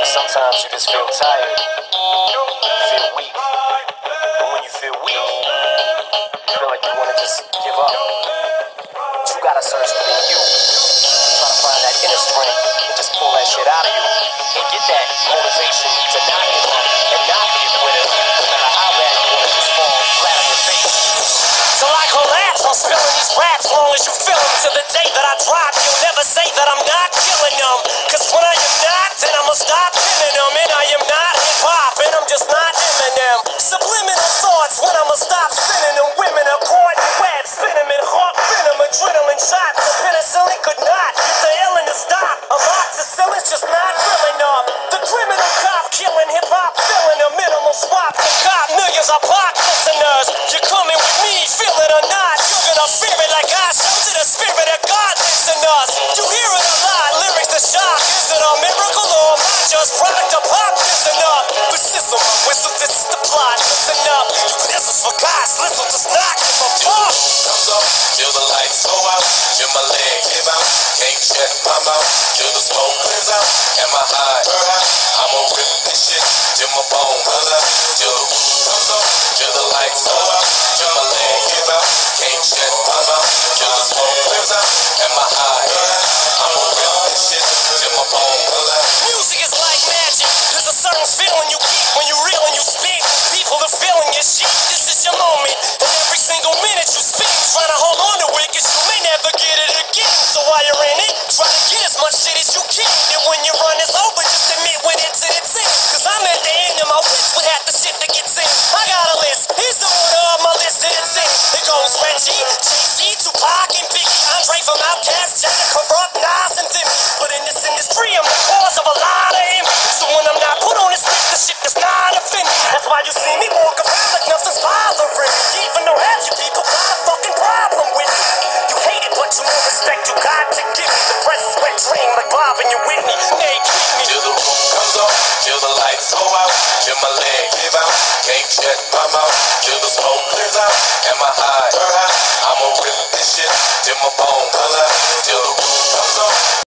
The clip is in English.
Sometimes you just feel tired, feel weak, and when you feel weak, you feel like you want to just give up. But you gotta search within you, try to find that inner strength, and just pull that shit out of you, and get that motivation to not give up, and not be a quitter, no matter how bad you want to just fall flat on your face. Till I collapse, I'm spilling these raps, long as you feel them, till the day that I drop, you'll never say that I'm not killing them, cause when I am not, then I'ma stop pinning them, and I am not hip-hop, and I'm just not Eminem. Subliminal thoughts when I'ma stop sending them, women are caught in web, spin them in hawk venom, adrenaline shots, the penicillin could not get the illin to stop, amoxicillin's just not real enough, the criminal cop killing hip-hop, filling a minimal swap to cop millions of pop listeners, you're coming with me, feel it or not, you're gonna fear it like I showed you the spirit of God lives in us, you hear it a lot, lyrics to shock, is it a miracle or am I just product of pop? Listen up, but sizzle my whistle, this is the plot, listen up, you pistols for God's listen, just not give a fuck. Comes up, till the lights go out, till my legs give out, can't shut my mouth, till the smoke clears out, and my high, I'ma rip this shit, till my bone comes out, till the roof comes up, till the lights go out, till my legs give out, can't shut my mouth, till the smoke clears out, and my high, I'ma rip this shit, till my bone comes out. Music is like magic, there's a certain feeling you get when you reel and you speak, people are feeling your shit, this is your moment, and every single minute you speak, trying to hold on to it, cause you may never get it again, so while you're in it, try to get as much shit as you can, and when your run is over, just admit when it's in, cause I'm at the end of my wits with half the shit that gets in, I got a list, here's the order of my list that it's in, it goes Reggie, Jay-Z, Tupac, and Biggie, Andre from Outkast, Jada, Corrupt, Nas, and Demi, but in this industry, I'm the cause of a lot of envy, so when I'm not put on this list, the shit does not offend me, that's why you see me walk around like nothing's bothering me, even though half you people got a fucking problem with me, you hate it, but you know respect you got to give me, the press is wet dream like Bob and your Whitney, they treat me, Till the roof comes up, till the lights go out, till my legs give out, can't shut my mouth, till the smoke clears out, and my high, I'ma rip this shit, till my bone comes out, till the roof comes up.